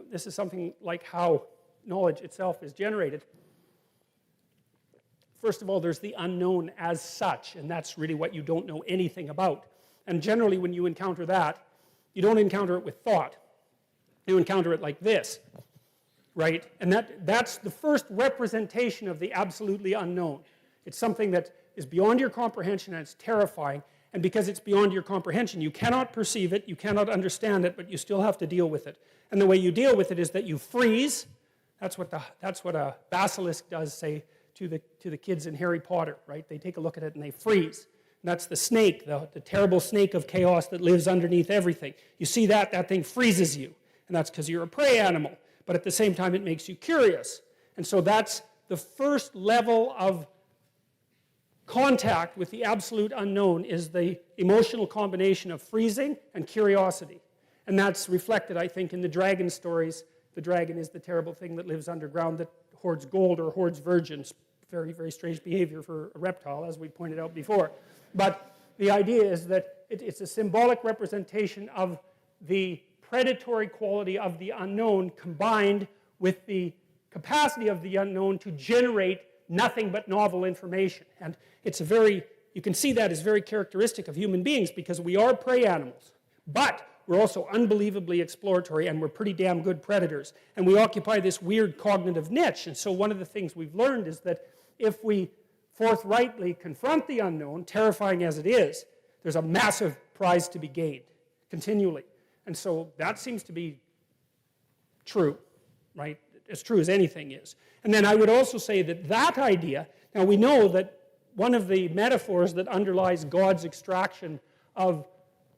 this is something like how knowledge itself is generated. First of all, there's the unknown as such, and that's really what you don't know anything about. And generally, when you encounter that, you don't encounter it with thought. You encounter it like this, right? And that's the first representation of the absolutely unknown. It's something that is beyond your comprehension, and it's terrifying. And because it's beyond your comprehension, you cannot perceive it, you cannot understand it, but you still have to deal with it. And the way you deal with it is that you freeze. That's what a basilisk does, say, to the kids in Harry Potter, right? They take a look at it and they freeze. And that's the snake, the terrible snake of chaos that lives underneath everything. You see that thing freezes you. And that's because you're a prey animal. But at the same time, it makes you curious. And so that's the first level of contact with the absolute unknown, is the emotional combination of freezing and curiosity. And that's reflected, I think, in the dragon stories. The dragon is the terrible thing that lives underground that hoards gold or hoards virgins. Very, very strange behavior for a reptile, as we pointed out before. But the idea is that it's a symbolic representation of the predatory quality of the unknown combined with the capacity of the unknown to generate nothing but novel information. And it's you can see that as very characteristic of human beings, because we are prey animals. But we're also unbelievably exploratory, and we're pretty damn good predators. And we occupy this weird cognitive niche. And so one of the things we've learned is that if we forthrightly confront the unknown, terrifying as it is, there's a massive prize to be gained continually. And so that seems to be true, right? As true as anything is. And then I would also say that idea, now we know that one of the metaphors that underlies God's extraction of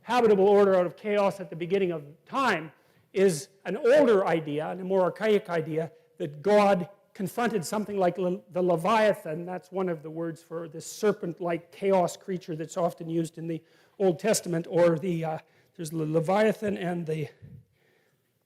habitable order out of chaos at the beginning of time is an older idea, and a more archaic idea, that God confronted something like the Leviathan. That's one of the words for this serpent-like chaos creature that's often used in the Old Testament, or there's the Leviathan and the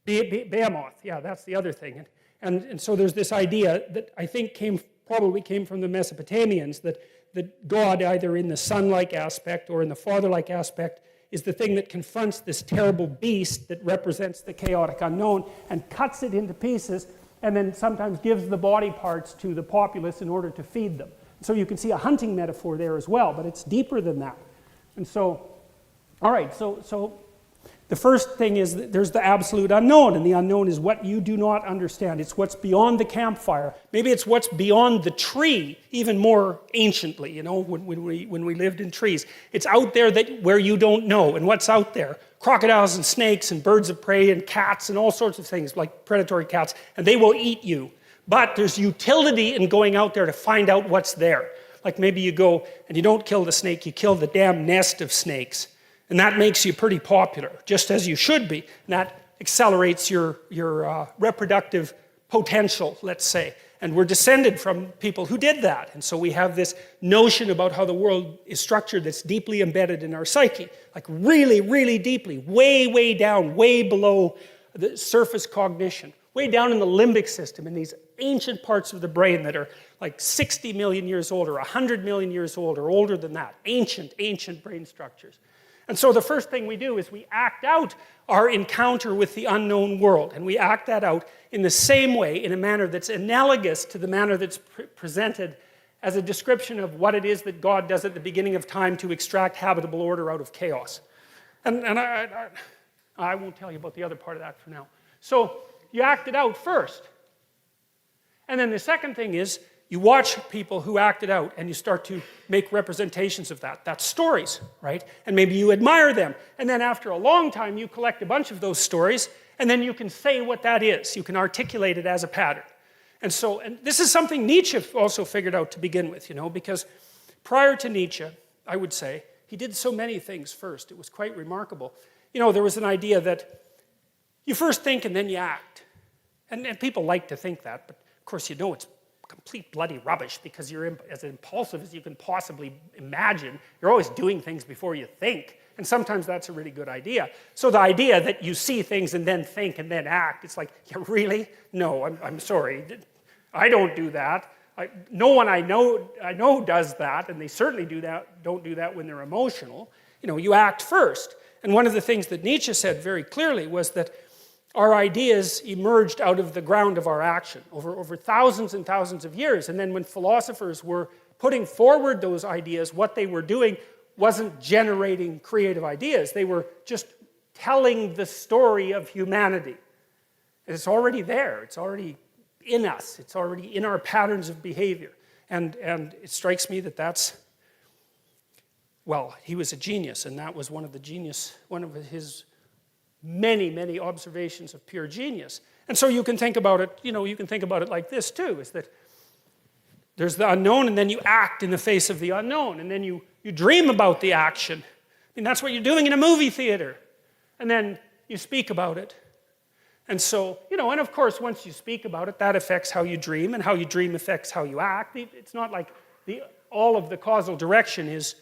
Behemoth. Yeah, that's the other thing. And so there's this idea that I think probably came from the Mesopotamians, that God, either in the son-like aspect or in the father-like aspect, is the thing that confronts this terrible beast that represents the chaotic unknown and cuts it into pieces, and then sometimes gives the body parts to the populace in order to feed them. So you can see a hunting metaphor there as well, but it's deeper than that. And so, all right, so the first thing is that there's the absolute unknown, and the unknown is what you do not understand. It's what's beyond the campfire. Maybe it's what's beyond the tree, even more anciently, you know, when we lived in trees. It's out there where you don't know. And what's out there? Crocodiles and snakes and birds of prey and cats and all sorts of things, like predatory cats, and they will eat you. But there's utility in going out there to find out what's there. Like maybe you go and you don't kill the snake, you kill the damn nest of snakes. And that makes you pretty popular, just as you should be. And that accelerates your reproductive potential, let's say. And we're descended from people who did that. And so we have this notion about how the world is structured that's deeply embedded in our psyche. Like really, really deeply, way, way down, way below the surface cognition. Way down in the limbic system, in these ancient parts of the brain that are like 60 million years old or 100 million years old or older than that. Ancient, ancient brain structures. And so the first thing we do is we act out our encounter with the unknown world. And we act that out in the same way, in a manner that's analogous to the manner that's presented as a description of what it is that God does at the beginning of time to extract habitable order out of chaos. And I won't tell you about the other part of that for now. So you act it out first. And then the second thing is, you watch people who act it out and you start to make representations of that. That's stories, right? And maybe you admire them. And then after a long time, you collect a bunch of those stories, and then you can say what that is. You can articulate it as a pattern. And this is something Nietzsche also figured out to begin with, you know, because prior to Nietzsche, I would say, he did so many things first. It was quite remarkable. You know, there was an idea that you first think and then you act. And people like to think that, but of course you know it's complete bloody rubbish, because you're as impulsive as you can possibly imagine. You're always doing things before you think, and sometimes that's a really good idea. So the idea that you see things and then think and then act, it's like, yeah, really? No, I'm sorry. I don't do that. No one I know does that, and they certainly don't do that when they're emotional. You know, you act first. And one of the things that Nietzsche said very clearly was that our ideas emerged out of the ground of our action over thousands and thousands of years. And then when philosophers were putting forward those ideas, what they were doing wasn't generating creative ideas. They were just telling the story of humanity. It's already there. It's already in us. It's already in our patterns of behavior. And it strikes me that that's, well, he was a genius, and that was one of his many, many observations of pure genius. And so you can think about it, you can think about it like this too, is that there's the unknown, and then you act in the face of the unknown, and then you dream about the action. I mean, that's what you're doing in a movie theater. And then you speak about it. And so, and of course, once you speak about it, that affects how you dream, and how you dream affects how you act. It's not like all of the causal direction is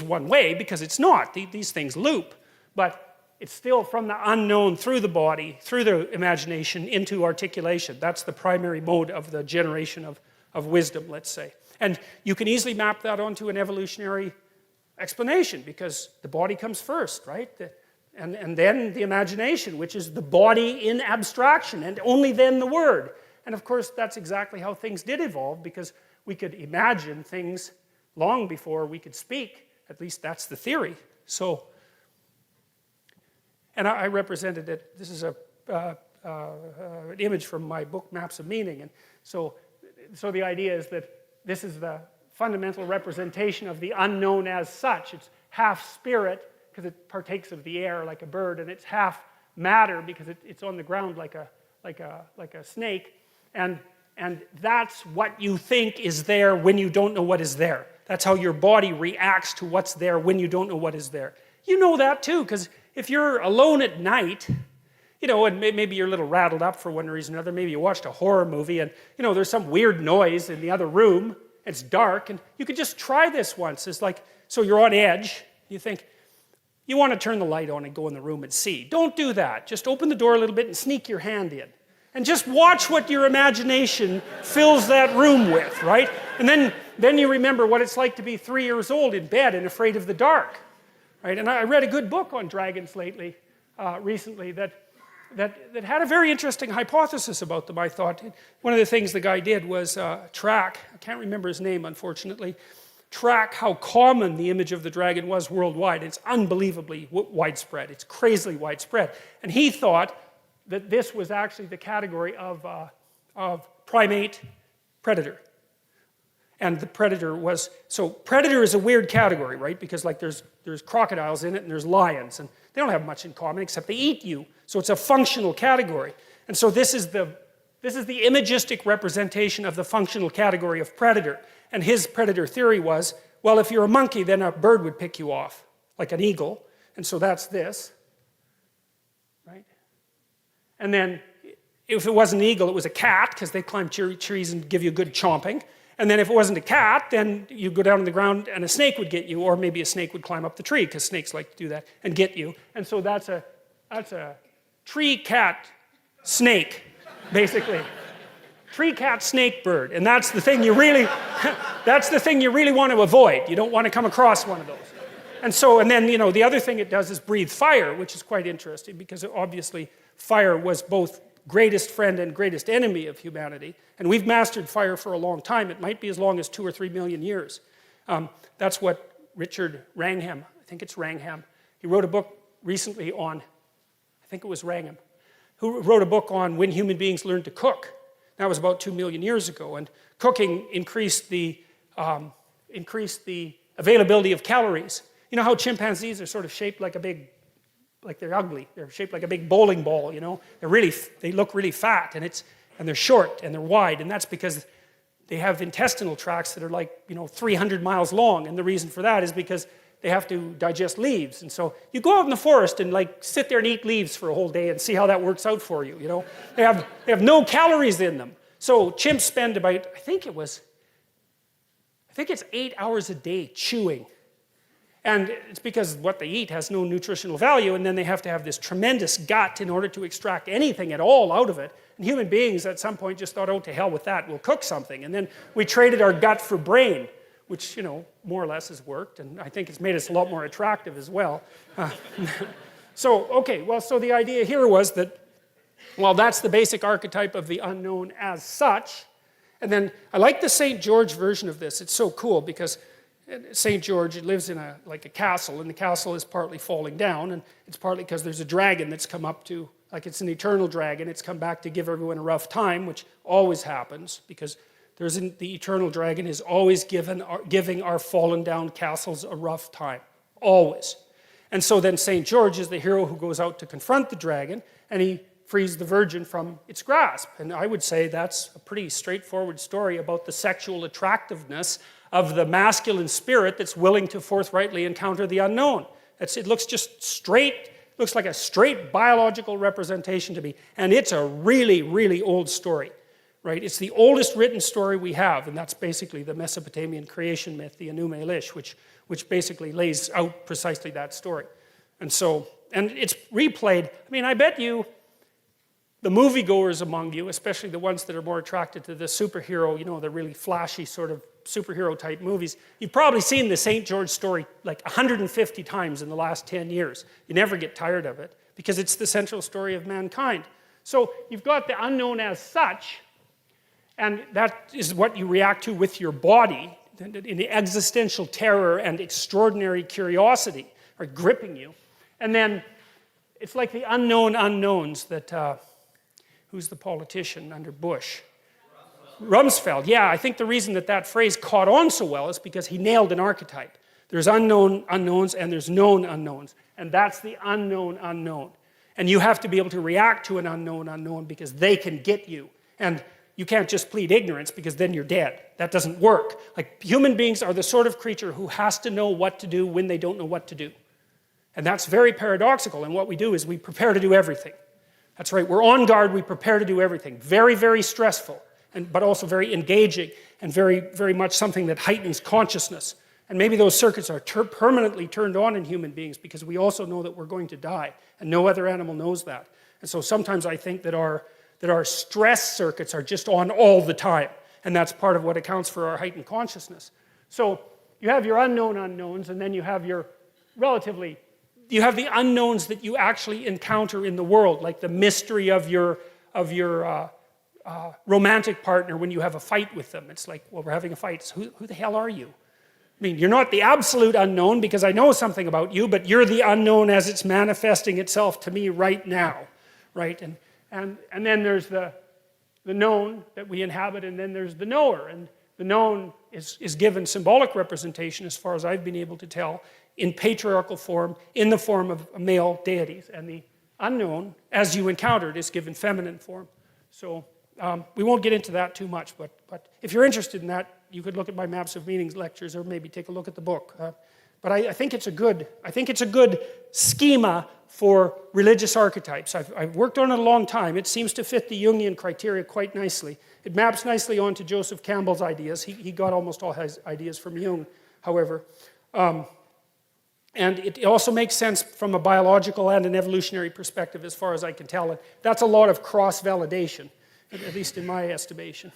one way, because it's not. These things loop. But it's still from the unknown through the body, through the imagination, into articulation. That's the primary mode of the generation of wisdom, let's say. And you can easily map that onto an evolutionary explanation, because the body comes first, right? And then the imagination, which is the body in abstraction, and only then the word. And of course, that's exactly how things did evolve, because we could imagine things long before we could speak. At least that's the theory. So, and I represented it. This is an image from my book, Maps of Meaning. And so the idea is that this is the fundamental representation of the unknown as such. It's half spirit, because it partakes of the air like a bird, and it's half matter, because it's on the ground like a snake. And that's what you think is there when you don't know what is there. That's how your body reacts to what's there when you don't know what is there. You know that too, because if you're alone at night, and maybe you're a little rattled up for one reason or another, maybe you watched a horror movie and, there's some weird noise in the other room, it's dark, and you could just try this once. It's like, so you're on edge, you think, you want to turn the light on and go in the room and see. Don't do that. Just open the door a little bit and sneak your hand in. And just watch what your imagination fills that room with, right? And then you remember what it's like to be 3 years old in bed and afraid of the dark. Right? And I read a good book on dragons recently, that had a very interesting hypothesis about them, I thought. One of the things the guy did was track, I can't remember his name, unfortunately, track how common the image of the dragon was worldwide. It's unbelievably widespread. It's crazily widespread. And he thought that this was actually the category of primate predator. And the predator was, so predator is a weird category, right? Because like there's crocodiles in it and there's lions, and they don't have much in common except they eat you. So it's a functional category. And so this is the imagistic representation of the functional category of predator. And his predator theory was, well, if you're a monkey, then a bird would pick you off, like an eagle. And so that's this, right? And then if it wasn't an eagle, it was a cat, because they climb trees and give you good chomping. And then if it wasn't a cat, then you go down on the ground and a snake would get you, or maybe a snake would climb up the tree, because snakes like to do that, and get you. And so that's a tree, cat, snake, basically. Tree, cat, snake, bird. And that's the thing you really, want to avoid. You don't want to come across one of those. And then, the other thing it does is breathe fire, which is quite interesting, because obviously fire was both greatest friend and greatest enemy of humanity. And we've mastered fire for a long time. It might be as long as 2 or 3 million years. That's what Richard Wrangham, I think it's Wrangham, he wrote a book recently on, I think it was Wrangham, who wrote a book on when human beings learned to cook. That was about 2 million years ago. And cooking increased the availability of calories. You know how chimpanzees are sort of shaped like a big, like they're ugly. They're shaped like a big bowling ball, They look really fat, and they're short and they're wide, and that's because they have intestinal tracts that are like, 300 miles long. And the reason for that is because they have to digest leaves. And so you go out in the forest and sit there and eat leaves for a whole day and see how that works out for you, They have no calories in them. So chimps spend about, I think it's 8 hours a day chewing. And it's because what they eat has no nutritional value, and then they have to have this tremendous gut in order to extract anything at all out of it. And human beings at some point just thought, oh, to hell with that, we'll cook something. And then we traded our gut for brain, which, more or less has worked, and I think it's made us a lot more attractive as well. So the idea here was that Well, that's the basic archetype of the unknown as such. And then I like the St. George version of this. It's so cool because St. George lives in a castle, and the castle is partly falling down, and it's partly because there's a dragon that's come up to, like it's an eternal dragon, it's come back to give everyone a rough time, which always happens, because the eternal dragon is always giving our fallen down castles a rough time. Always. And so then St. George is the hero who goes out to confront the dragon, and he frees the virgin from its grasp. And I would say that's a pretty straightforward story about the sexual attractiveness of the masculine spirit that's willing to forthrightly encounter the unknown. It looks just straight, looks like a straight biological representation to me. And it's a really, really old story, right? It's the oldest written story we have, and that's basically the Mesopotamian creation myth, the Enuma Elish, which basically lays out precisely that story. And it's replayed. I mean, I bet you the moviegoers among you, especially the ones that are more attracted to the superhero, the really flashy sort of superhero type movies, you've probably seen the St. George story like 150 times in the last 10 years. You never get tired of it because it's the central story of mankind. So you've got the unknown as such, and that is what you react to with your body in the existential terror and extraordinary curiosity are gripping you. And then it's like the unknown unknowns that, who's the politician under Bush? Rumsfeld. Yeah, I think the reason that phrase caught on so well is because he nailed an archetype. There's unknown unknowns and there's known unknowns. And that's the unknown unknown. And you have to be able to react to an unknown unknown because they can get you. And you can't just plead ignorance because then you're dead. That doesn't work. Like, human beings are the sort of creature who has to know what to do when they don't know what to do. And that's very paradoxical. And what we do is we prepare to do everything. That's right. We're on guard. We prepare to do everything. Very, very stressful, but also very engaging and very, very much something that heightens consciousness. And maybe those circuits are permanently turned on in human beings because we also know that we're going to die. And no other animal knows that. And so sometimes I think that our stress circuits are just on all the time. And that's part of what accounts for our heightened consciousness. So you have your unknown unknowns, and then you have your you have the unknowns that you actually encounter in the world, like the mystery of your romantic partner when you have a fight with them. It's like, well, we're having a fight. So who the hell are you? I mean, you're not the absolute unknown because I know something about you, but you're the unknown as it's manifesting itself to me right now, right? And then there's the known that we inhabit, and then there's the knower. And the known is given symbolic representation, as far as I've been able to tell, in patriarchal form, in the form of male deities. And the unknown, as you encountered, is given feminine form. So we won't get into that too much, but if you're interested in that, you could look at my Maps of Meanings lectures, or maybe take a look at the book. But I think it's a good schema for religious archetypes. I've worked on it a long time. It seems to fit the Jungian criteria quite nicely. It maps nicely onto Joseph Campbell's ideas. He got almost all his ideas from Jung, however. And it also makes sense from a biological and an evolutionary perspective, as far as I can tell. And that's a lot of cross-validation, at least in my estimation.